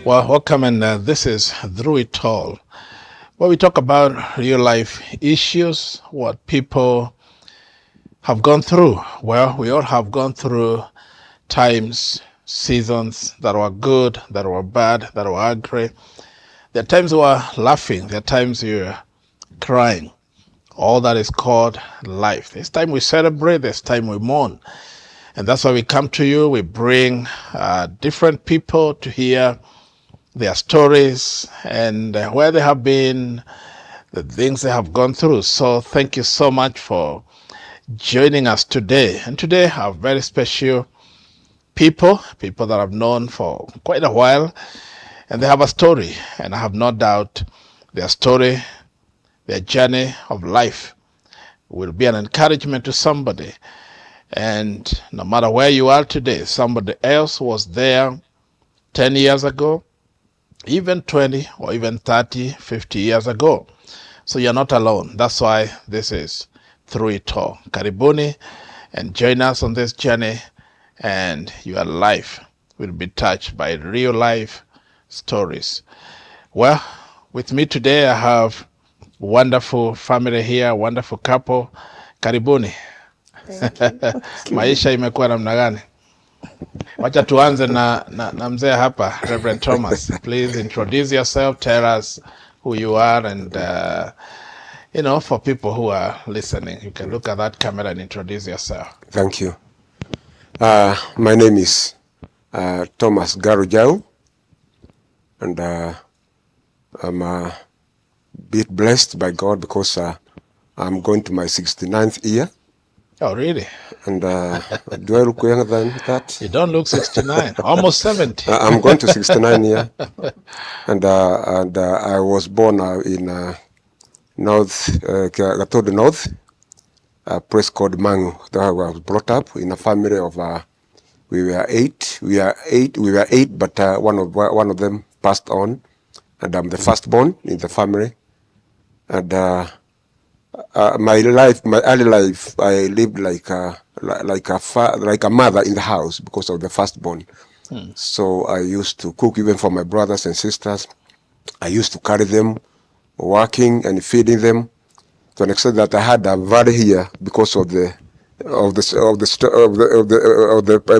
Well, welcome, and this is Through It All, where we talk about real life issues, what people have gone through. Well, we all have gone through times, seasons that were good, that were bad, that were ugly. There are times we are laughing, there are times you're crying. All that is called life. There's time we celebrate, there's time we mourn. And that's why we come to you. We bring different people to hear their stories and where they have been, the things they have gone through. So thank you so much for joining us today. And today I have very special people that I've known for quite a while, and they have a story. And I have no doubt their story, their journey of life will be an encouragement to somebody. And no matter where you are today, somebody else was there 10 years ago, even 20 or even 30, 50 years ago. So you're not alone. That's why this is Through It All. Karibuni and join us on this journey, and your life will be touched by real life stories. Well, with me today I have a wonderful family here, wonderful couple. Karibuni. Maisha imekuwa namna gani? Wacha tuanze na mzee hapa, Reverend Thomas. Please introduce yourself, tell us who you are, and for people who are listening, you can look at that camera and introduce yourself. Thank you. My name is Thomas Garujau, and I'm a bit blessed by God because I'm going to my 69th year. Oh, really? And do I look younger than that? You don't look 69, almost 70. I'm going to 69 year. And I was born in Gatode North, a place called Mangu. There I was brought up in a family of, we were eight, but one of them passed on. And I'm the firstborn in the family. And my early life, I lived like a mother in the house because of the firstborn. So I used to cook even for my brothers and sisters. I used to carry them, working and feeding them, to an extent that I had a valley here because of the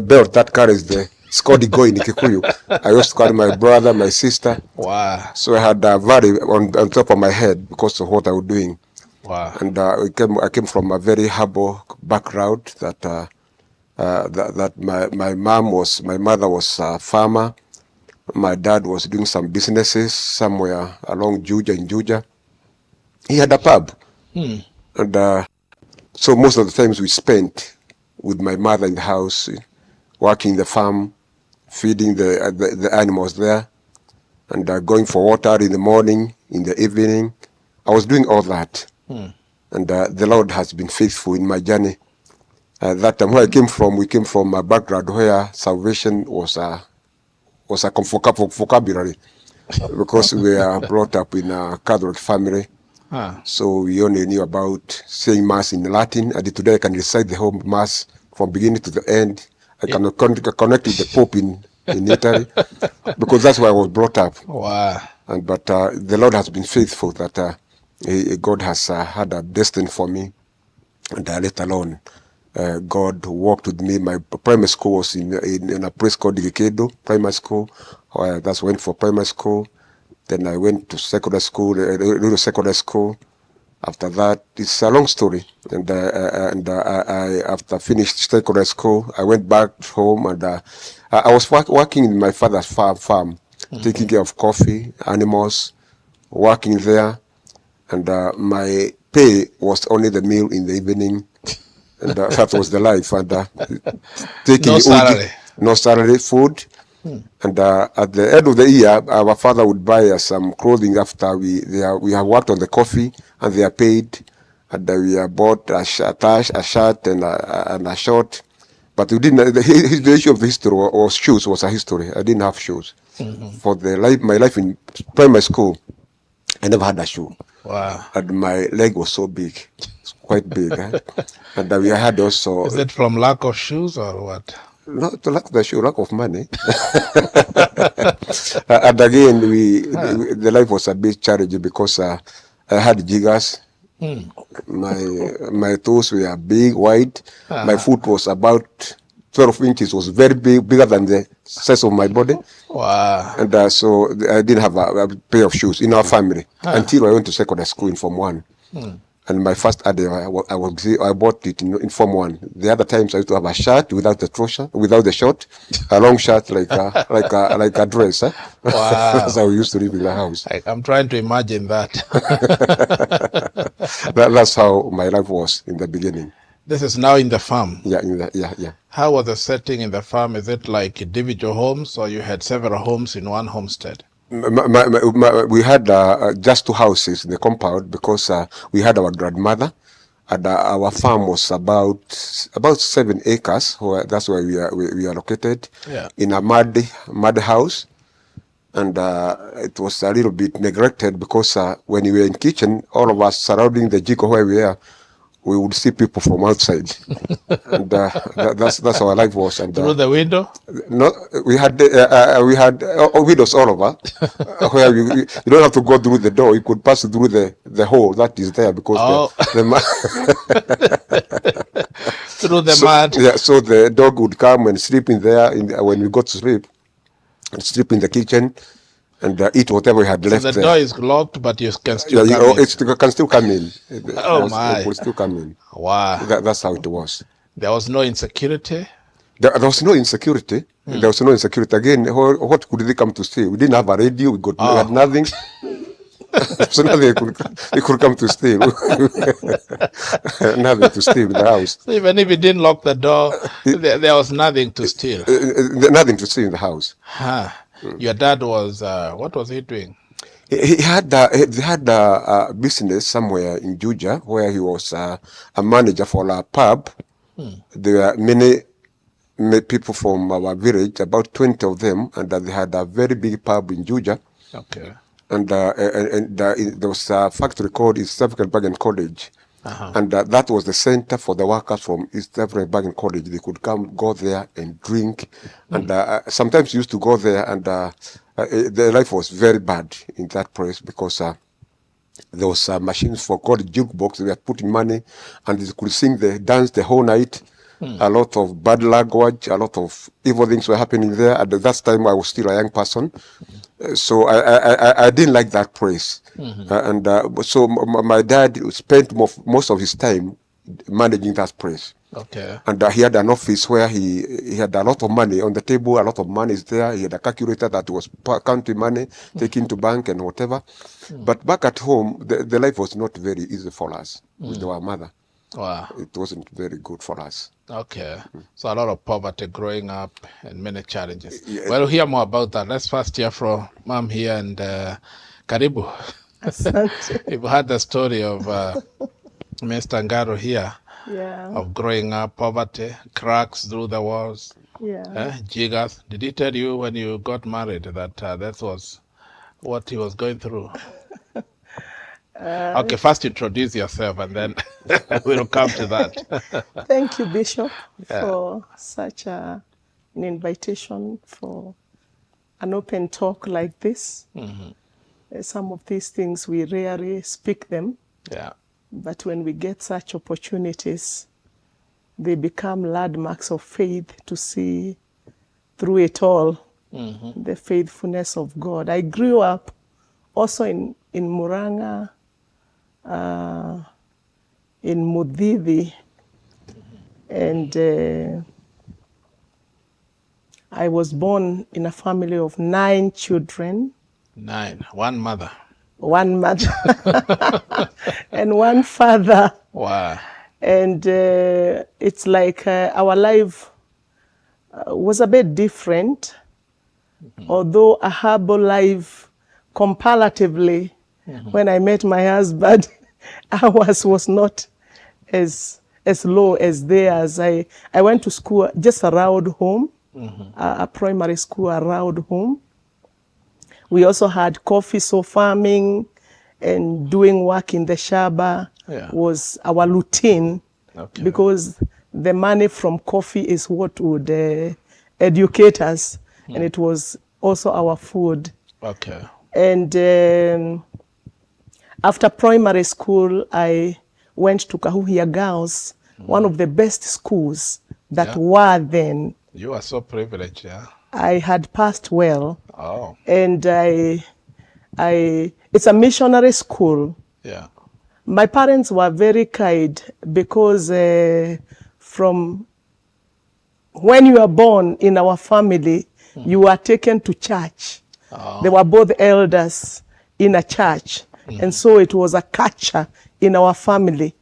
belt that carries the Scotty going in Kikuyu. I used to carry my brother, my sister. Wow. So I had a valley on top of my head because of what I was doing. Wow. And I came from a very humble background that my mother was a farmer. My dad was doing some businesses somewhere along in Juja. He had a pub. And so most of the times we spent with my mother in the house, working the farm, feeding the animals there, and going for water in the morning, in the evening. I was doing all that. And the Lord has been faithful in my journey. That time where we came from a background where salvation was a vocabulary, because we are brought up in a Catholic family. So we only knew about saying Mass in Latin. And today I can recite the whole Mass from beginning to the end. I can connect with the Pope in Italy, because that's where I was brought up. Wow. But the Lord has been faithful that God has had a destiny for me, and let alone God walked with me. My primary school was in a place called Ikedo Primary School. That's went for primary school. Then I went to secondary school, little secondary school. After that, it's a long story. And I after finished secondary school, I went back home, and I was working in my father's farm, taking care of coffee, animals, working there. And my pay was only the meal in the evening, and that was the life. And taking no salary, food. And at the end of the year, our father would buy us some clothing after we have worked on the coffee, and they are paid. And we bought a shirt and a short. But we didn't. The issue of the history or shoes was a history. I didn't have shoes. For my life in primary school, I never had a shoe. Wow. And my leg was so big. It's quite big. And we had also... Is it from lack of shoes or what? Not to lack the shoe, lack of money. And again, the life was a bit challenging because I had jiggers. My toes were big, wide. My foot was about 12 inches, was very big, bigger than the size of my body. Wow. And so I didn't have a pair of shoes in our family until I went to secondary school in Form 1. And my first Ade, I bought it in Form 1. The other times I used to have a shirt without the trouser, without the short, a long shirt like a dress. Wow. That's how we used to live in the house. I'm trying to imagine that. That's how my life was in the beginning. This is now in the farm. Yeah, yeah. How was the setting in the farm? Is it like individual homes, or you had several homes in one homestead? We had just 2 houses in the compound because we had our grandmother, and our farm was about 7 acres. That's where we are located. Yeah. In a mud house, and it was a little bit neglected because when we were in kitchen, all of us surrounding the jiko where we are, we would see people from outside, and that's our life was. And through the window? No, we had windows all over, where you don't have to go through the door. You could pass through the hole that is there because through the mud. Yeah, so the dog would come and sleep in there when we got to sleep, and sleep in the kitchen. And eat whatever we had left there. The door is locked, but you can still come in. It can still come in. Oh my! It will still come in. Wow. That's how it was. There was no insecurity? There was no insecurity. There was no insecurity. Again, what could they come to steal? We didn't have a radio. We had nothing. So nothing they could come to steal. Nothing to steal in the house. So even if you didn't lock the door, there was nothing to steal? Nothing to steal in the house. Huh. Your dad was, what was he doing? He had a business somewhere in Georgia where he was a manager for a pub. There were many people from our village, about 20 of them, and they had a very big pub in Georgia. Okay. And there was a factory called East African Bargain College. And that was the center for the workers from East African Bargain College. They could go there and drink. And sometimes used to go there, and the life was very bad in that place because there was machines for called jukebox. They were putting money, and they could dance the whole night. A lot of bad language, a lot of evil things were happening there. At that time, I was still a young person. So I didn't like that place. So my dad spent most of his time managing that place. Okay. And he had an office where he had a lot of money on the table. A lot of money is there. He had a calculator that was counting money, taking to bank and whatever. But back at home, the life was not very easy for us with our mother. Wow. It wasn't very good for us. Okay. So a lot of poverty growing up and many challenges. Yeah. Well, we'll hear more about that. Let's first hear from Mom here and Karibu. You've heard the story of Mr. Ngaro here. Yeah. Of growing up, poverty, cracks through the walls. Yeah. Jiggers. Did he tell you when you got married that that was what he was going through? Okay, first introduce yourself and then we'll come to that. Thank you, Bishop, for such an invitation for an open talk like this. Some of these things, we rarely speak them. Yeah. But when we get such opportunities, they become landmarks of faith to see through it all the faithfulness of God. I grew up also in Muranga, in Mudhithi, and I was born in a family of 9 children. 9, one mother. One mother and one father. Wow. And it's like our life was a bit different, although a humble life comparatively. When I met my husband, ours was not as low as theirs. I went to school just around home, a primary school around home. We also had coffee, so farming and doing work in the shamba was our routine, because the money from coffee is what would educate us, and it was also our food. Okay. And after primary school, I went to Kahuhia Girls, one of the best schools that were then. You are so privileged, yeah? I had passed well. Oh. And it's a missionary school. Yeah. My parents were very kind because from when you are born in our family, you were taken to church. Oh. They were both elders in a church. And so it was a culture in our family.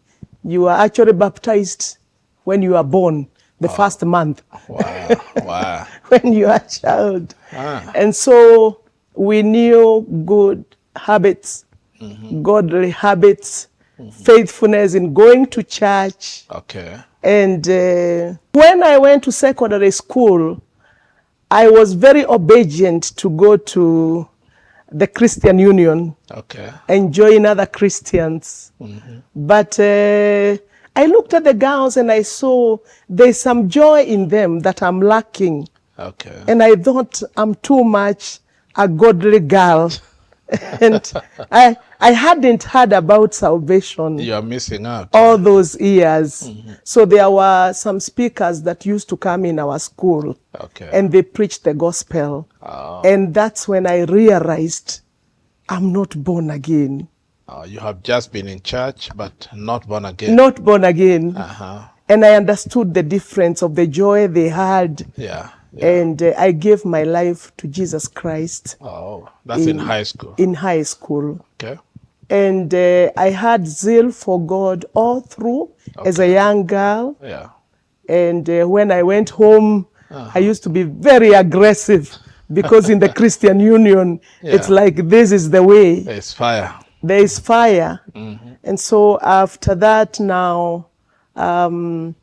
You were actually baptized when you were born, the first month. Wow. Wow. When you are a child. Ah. And so we knew good habits, godly habits, faithfulness in going to church. Okay. And when I went to secondary school, I was very obedient to go to the Christian Union Okay. and join other Christians. But I looked at the girls and I saw there's some joy in them that I'm lacking. Okay. And I thought I'm too much a godly girl. And I hadn't heard about salvation You are missing out. all those years. So there were some speakers that used to come in our school Okay. and they preached the gospel. Oh. And that's when I realized I'm not born again. You have just been in church, but not born again. Not born again. Uh-huh. And I understood the difference of the joy they had. Yeah. Yeah. And I gave my life to Jesus Christ. Oh, that's in high school. In high school. Okay. And I had zeal for God all through as a young girl. Yeah. And when I went home, I used to be very aggressive because in the Christian Union, it's like, this is the way. There's fire. There is fire. And so after that now, during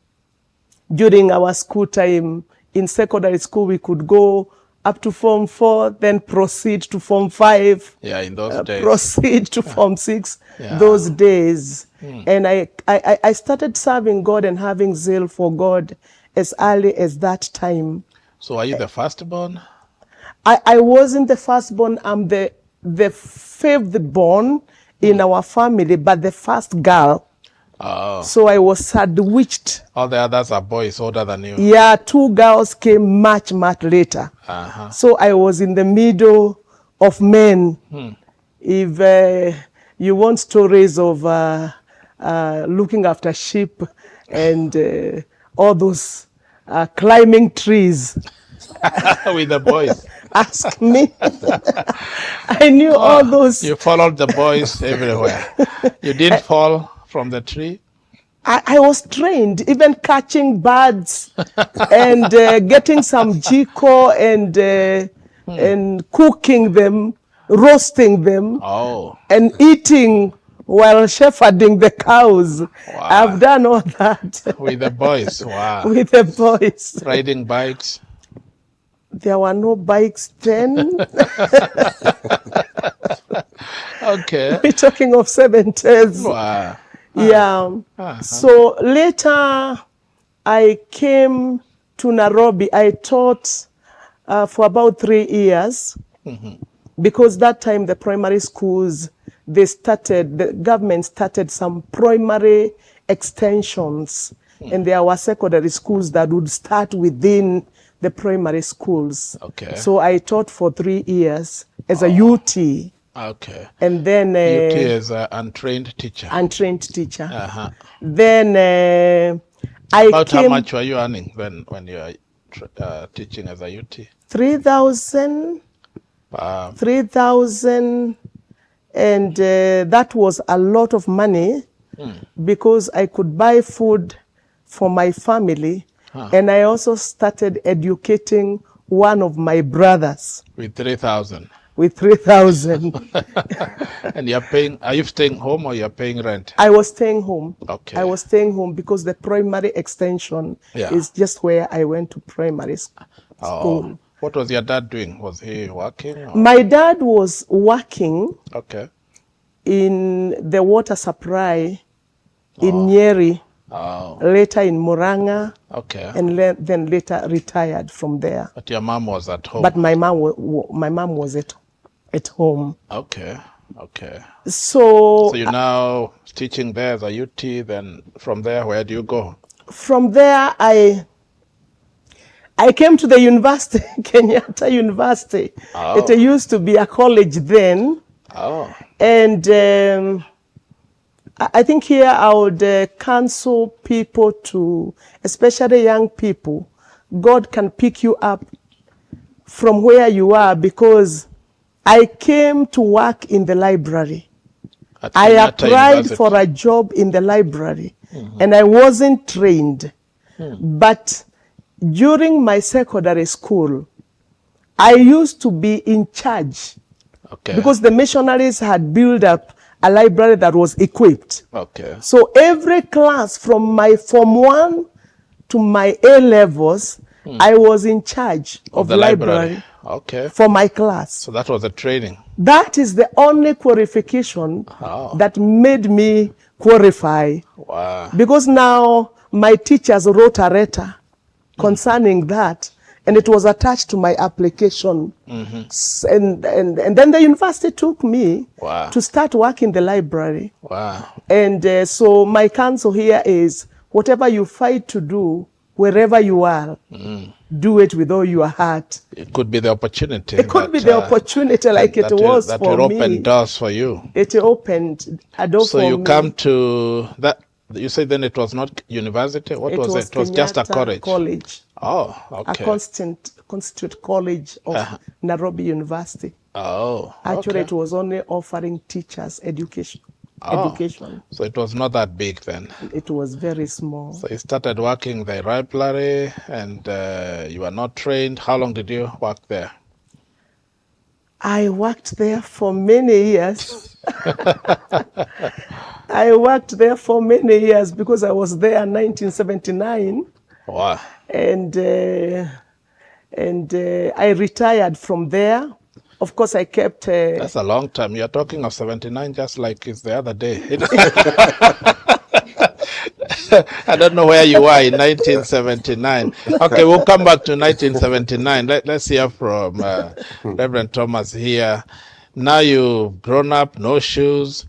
our school time, in secondary school, we could go up to Form 4, then proceed to Form 5. Yeah, in those days. Proceed to Form 6, Yeah. those days. And I started serving God and having zeal for God as early as that time. So are you the firstborn? I wasn't the firstborn. I'm the fifth born in our family, but the first girl. Oh. So I was sandwiched. All the others are boys older than you. Yeah, two girls came much, much later. Uh-huh. So I was in the middle of men. If you want stories of looking after sheep and all those climbing trees, With the boys. ask me. I knew all those. You followed the boys everywhere. You didn't fall from the tree? I was trained, even catching birds and getting some jiko and cooking them, roasting them, and eating while shepherding the cows. Wow. I've done all that. With the boys, wow. With the boys. Riding bikes? There were no bikes then. Okay. We're talking of 70s. Wow. Yeah. So later I came to Nairobi. I taught for about 3 years because that time the primary schools, the government started some primary extensions and there were secondary schools that would start within the primary schools. Okay. So I taught for 3 years as a UT. Okay. And then UT is an untrained teacher. Untrained teacher. Uh-huh. Then About how much were you earning when you were teaching as a UT? 3,000. 3,000, and that was a lot of money because I could buy food for my family, and I also started educating one of my brothers. With 3,000. With 3,000. And you're paying, are you staying home or you're paying rent? I was staying home. Okay. I was staying home because the primary extension is just where I went to primary school. Oh. What was your dad doing? Was he working? Or? My dad was working in the water supply in Nyeri. Oh, later in Muranga, okay. and then later retired from there. But your mom was at home. But my mom was at home. Okay, okay. So So you're now teaching there as a UT, then from there, where do you go? from there, I came to the university, Kenyatta University. Oh. It used to be a college then. Oh, And I think here I would counsel people to, especially young people, God can pick you up from where you are, because I came to work in the library. at I Kenyatta applied University. for a job in the library, and I wasn't trained. But during my secondary school, I used to be in charge, Okay. because the missionaries had built up a library that was equipped. Okay. So every class from my Form 1 to my A levels, I was in charge of the library Okay. for my class. So that was a training. That is the only qualification that made me qualify. Wow. Because now my teachers wrote a letter concerning that, and it was attached to my application. And then the university took me Wow. to start working in the library. Wow. And so my counsel here is, whatever you fight to do, wherever you are, do it with all your heart. It could be the opportunity. It could be the opportunity like it was that for will me. open doors for you. It opened a door So for you me. come to that. You say then it was not university. What was it? It was just a Kenyatta college. Oh, a okay. constitute college of Nairobi University. Oh, Actually, okay. it was only offering teachers education. Oh, so it was not that big then. It was very small. So you started working in the library, and you were not trained. How long did you work there? I worked there for many years. I worked there for many years because I was there in 1979. Wow. And I retired from there. Of course, I kept... That's a long time. You're talking of 79 just like it's the other day. I don't know where you were in 1979. Okay, we'll come back to 1979. Let's hear from Reverend Thomas here. Now you've grown up, no shoes,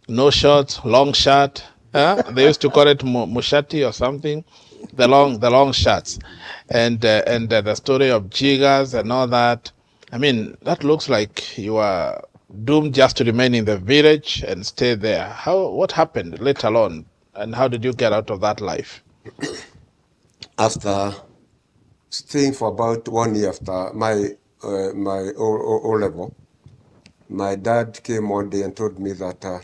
no shorts, long shirt. They used to call it mushati or something. The long shirts, and the story of jiggers and all that. I mean, that looks like you are doomed just to remain in the village and stay there. What happened later on, and how did you get out of that life? After staying for about 1 year after my O level, my dad came one day and told me that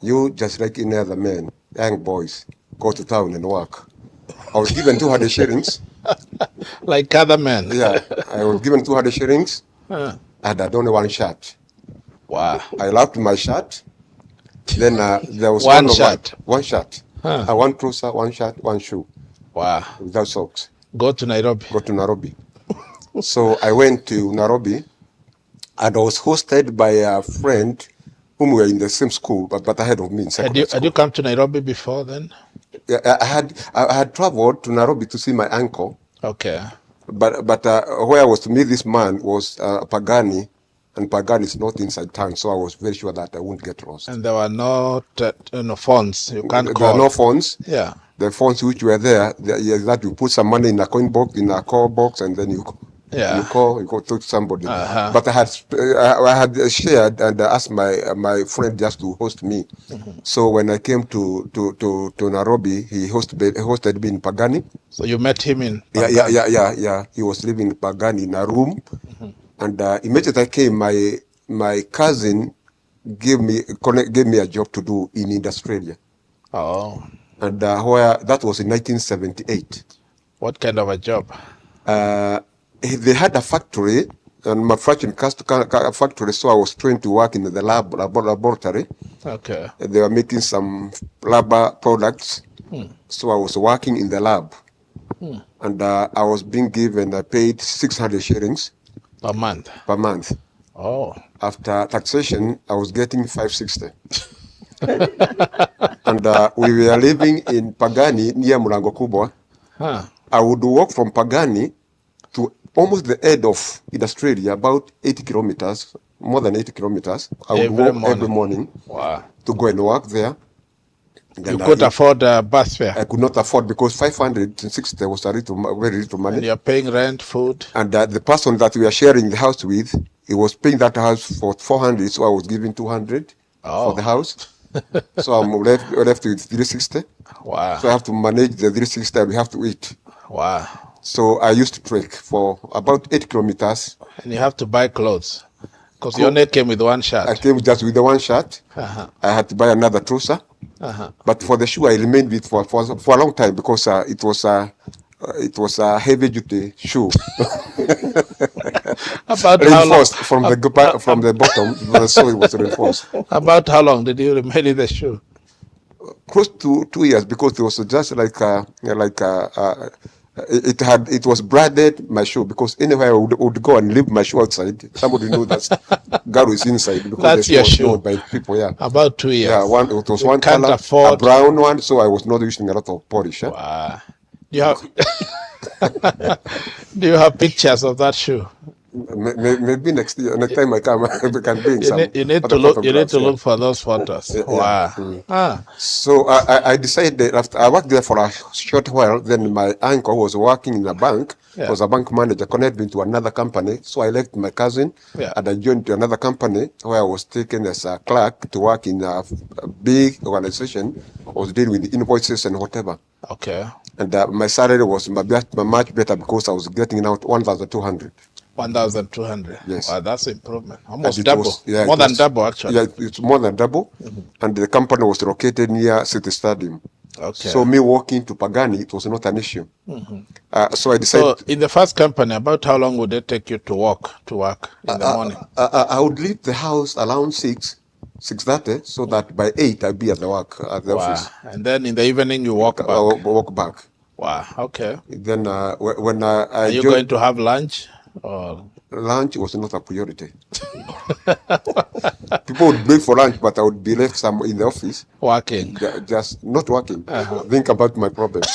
you, just like any other man, young boys, go to town and work. I was given 200 shillings. Like other men. Yeah, I was given 200 shillings, and I had only one shirt. Wow. I loved my shirt. Then there was One shirt. One shirt. One trouser, one shirt, one shoe. Wow. Without socks. Go to Nairobi. Go to Nairobi. So I went to Nairobi, and I was hosted by a friend whom we were in the same school, but ahead of me in secondary school. Had you come to Nairobi before then? I had traveled to Nairobi to see my uncle. Okay. But where I was to meet this man was Pagani, and Pagani is not inside town, so I was very sure that I wouldn't get lost. And there were no phones. You can't call. There are no phones. Yeah. The phones which were there, that you put some money in a coin box, in a call box, and then you go to somebody. But I had shared and asked my friend just to host me. So when I came to Nairobi, he hosted me in Pagani. So you met him in Pagani? Yeah. He was living in Pagani in a room, and immediately I came, my cousin gave me a job to do in Australia. Oh. And where that was in 1978. What kind of a job? They had a factory, and manufacturing factory, so I was trained to work in the laboratory. Okay. They were making some lab products, so I was working in the lab. And I was being given, I paid 600 shillings. Per month? Per month. Oh. After taxation, I was getting 560. And we were living in Pagani near Mlango Kubwa. Huh. I would walk from Pagani to almost the end of in Australia, about 80 kilometers, more than 80 kilometers. I would walk every morning Wow. to go and work there. You could afford a bus fare. I could not afford because 560 was a very little money. And you're paying rent, food. And the person that we are sharing the house with, he was paying that house for 400, so I was giving 200 for the house. So I'm left with 360. Wow. So I have to manage the 360 and we have to eat. Wow. So I used to trek for about 8 kilometers. And you have to buy clothes. Because you only came with one shirt. I came just with the one shirt. Uh-huh. I had to buy another trouser. Uh-huh. But for the shoe, I remained with for a long time because it was a heavy duty shoe. About reinforced how long? from the bottom, the sole was reinforced. About how long did you remain in the shoe? Close to 2 years because it was just it was branded my shoe because anywhere I would go and leave my shoe outside, somebody knew that girl is inside because That's the your shoe was shoe. known by people. Yeah, About 2 years. yeah. It was You one can't color, afford. a brown one, so I was not using a lot of polish. Eh? Wow. Do you have Do you have pictures of that shoe? Maybe next time I come, we can bring some. You need other to look. You need photographs, to yeah. look for those photos. Yeah. Wow. Ah. So I decided after I worked there for a short while. Then my uncle was working in a bank. Yeah. Was a bank manager, connected me to another company. So I left my cousin Yeah. and I joined to another company where I was taken as a clerk to work in a big organization. I was dealing with invoices and whatever. Okay. And my salary was much better because I was getting out 1,200. 1,200. Yes. Wow, that's improvement. Almost And it double. was- yeah, More it than was- double, actually. Yeah, it's more than double. And the company was located near City Stadium. Okay. So me walking to Pagani, it was not an issue. So I decided So in the first company, about how long would it take you to work in the morning? I would leave the house around 6:30, so that by 8 I'd be at the work at the Wow. office. And then in the evening you walk back. Walk back. Wow. Okay. Then when I Are you joined, going to have lunch? Or lunch was not a priority. People would break for lunch, but I would be left somewhere in the office, working? just not working. Think about my problems.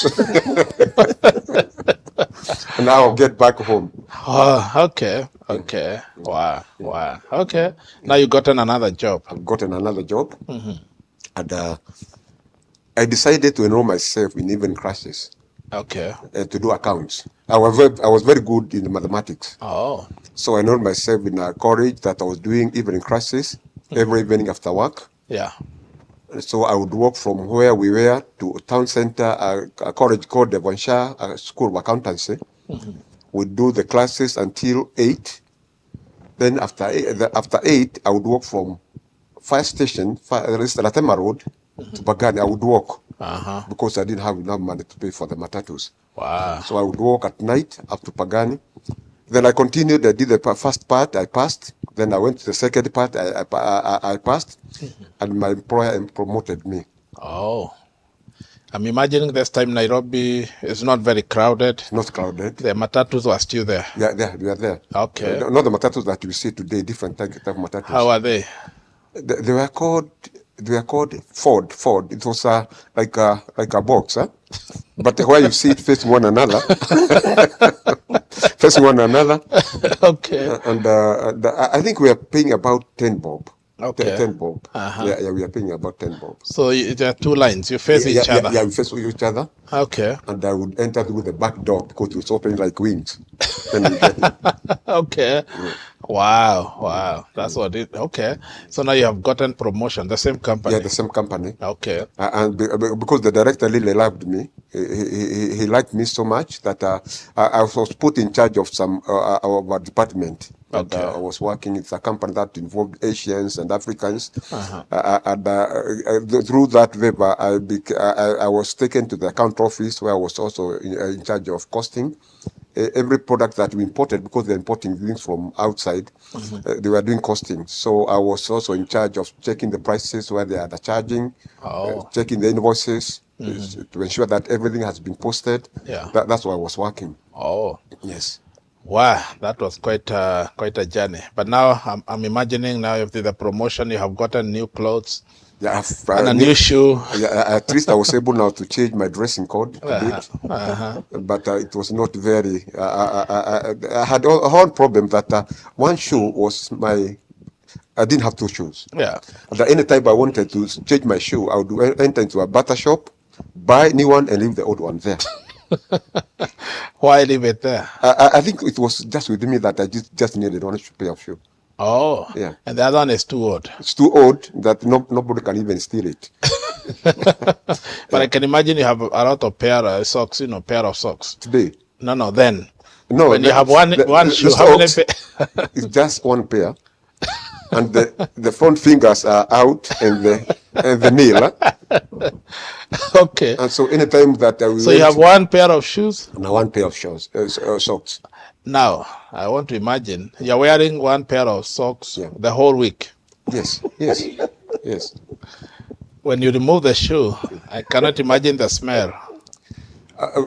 And now I'll get back home. Oh, okay. Okay. Wow. Wow. Okay. Now you've gotten another job. I've gotten another job, and I decided to enroll myself in even classes Okay. to do accounts. I was very good in mathematics, Oh. so I enrolled myself in a college that I was doing evening classes every evening after work. Yeah. So I would walk from where we were to town center, a college called Devonshire, a school of accountancy. We'd do the classes until 8. Then after 8, I would walk from fire station, Latema Road, to Pagani. I would walk because I didn't have enough money to pay for the matatus. Wow. So I would walk at night up to Pagani. Then I continued. I did the first part. I passed. Then I went to the second part. I passed, and my employer promoted me. Oh. I'm imagining this time Nairobi is not very crowded. Not crowded. The matatus were still there. Yeah, we are there. Okay. Not the matatus that you see today. Different type of matatus. How are they? They were called Ford. It was like a box, huh? But where you see it facing one another, Okay. And I think we are paying about 10 bob. Okay. 10 bob. Yeah, we are paying about 10 bob. So there are two lines. You face each other. Yeah, we face each other. Okay. And I would enter through the back door because it was open like wings. Then we get in. Okay. Wow. Wow. That's what it. Okay. So now you have gotten promotion. The same company. Yeah, the same company. Okay. And because the director really loved me, he liked me so much that I was put in charge of some of our department. And, Okay. I was working. It's a company that involved Asians and Africans. And through that waiver, I was taken to the account office where I was also in charge of costing. Every product that we imported, because they're importing things from outside, they were doing costing. So I was also in charge of checking the prices where they are charging, checking the invoices to ensure that everything has been posted. Yeah. That's why I was working. Oh. Yes. Wow, that was quite a journey. But now I'm imagining now after the promotion, you have gotten new clothes. Yeah, and a new shoe. Yeah, at least I was able now to change my dressing code a bit, but it was not very. I had a whole problem that one shoe was my. I didn't have two shoes. Yeah. And at any time I wanted to change my shoe, I would enter into a barter shop, buy a new one, and leave the old one there. Why leave it there? I think it was just with me that I just needed one pair of shoes. Oh, yeah. And the other one is too old. It's too old that nobody can even steal it. But I can imagine you have a lot of pair of socks, pair of socks. Today? No, then. No, when you have one shoe, how many it's just one pair. And the front fingers are out and the nail. Okay. And so anytime that So you have one pair of shoes? No, one pair of shoes, socks. Now, I want to imagine you're wearing one pair of socks the whole week. Yes. When you remove the shoe, I cannot imagine the smell.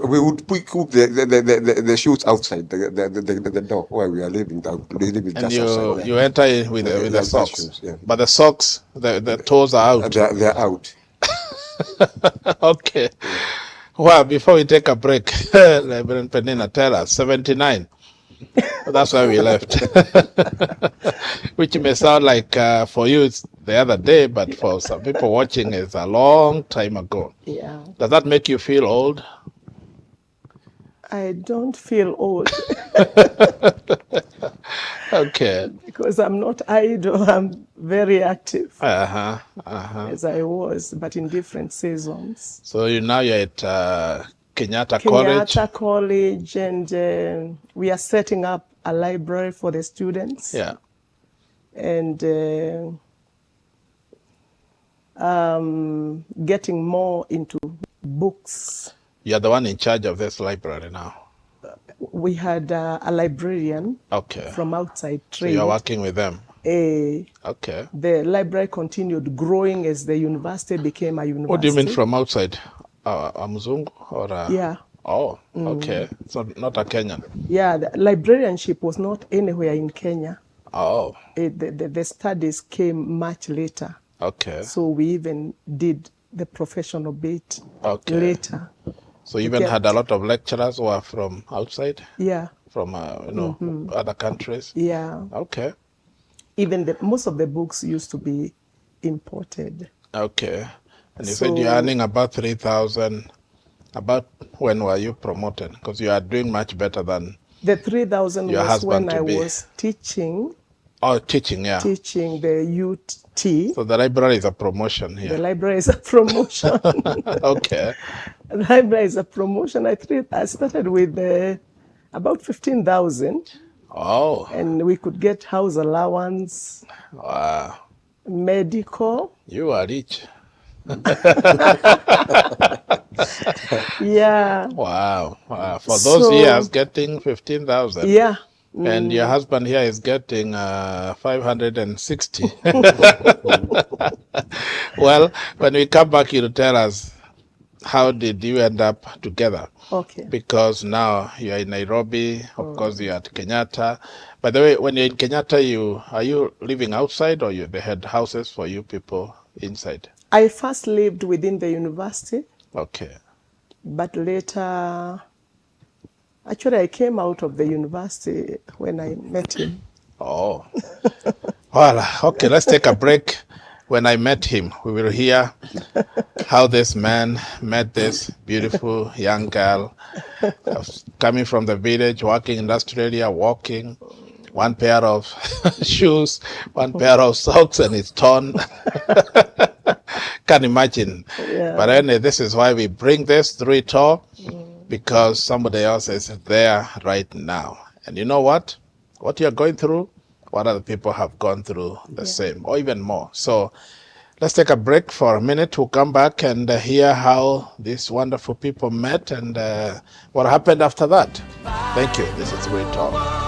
We would cook the shoes outside the door where we are living. And you enter in with the socks. Shoes, but the socks, the toes are out. They're out. Okay. Well, before we take a break, Reverend Penina, tell us, 79. That's why we left. Which may sound like for you it's the other day, but for some people watching it's a long time ago. Yeah. Does that make you feel old? I don't feel old. Okay. Because I'm not idle, I'm very active. As I was, but in different seasons. So now you're at Kenyatta College, and we are setting up a library for the students. Yeah. And getting more into books. You're the one in charge of this library now. We had a librarian from outside trade. So you're working with them? Okay. The library continued growing as the university became a university. What do you mean from outside? A Mzungu or a... Yeah. Oh, okay. So not a Kenyan? Yeah, the librarianship was not anywhere in Kenya. Oh. The studies came much later. Okay. So we even did the professional bit later. So you even had a lot of lecturers who are from outside? Yeah. From, other countries? Yeah. Okay. Even most of the books used to be imported. Okay. And you said you're earning about 3,000. About when were you promoted? Because you are doing much better than the 3,000 was when I be. Was teaching. Oh, teaching, yeah. Teaching the UT. So the library is a promotion here. The library is a promotion. Okay. The library is a promotion. I started with about 15,000. Oh. And we could get house allowance. Wow. Medical. You are rich. Yeah. Wow. For those years, getting 15,000. Yeah. And your husband here is getting 560. Well, when we come back, you'll tell us how did you end up together? Okay. Because now you're in Nairobi, of course you're at Kenyatta. By the way, when you're in Kenyatta, are you living outside or they had houses for you people inside? I first lived within the university. Okay. But later, actually I came out of the university when I met him. Oh. Well, okay, let's take a break. When I met him, we will hear how this man met this beautiful young girl coming from the village, working in Australia, walking, one pair of shoes, one pair of socks, and it's torn. Can't imagine. Yeah. But anyway, this is why we bring this through it all, because somebody else is there right now. And you know what? What you're going through, what other people have gone through the same or even more. So let's take a break for a minute. We'll come back and hear how these wonderful people met and what happened after that. Thank you. This is Through It All.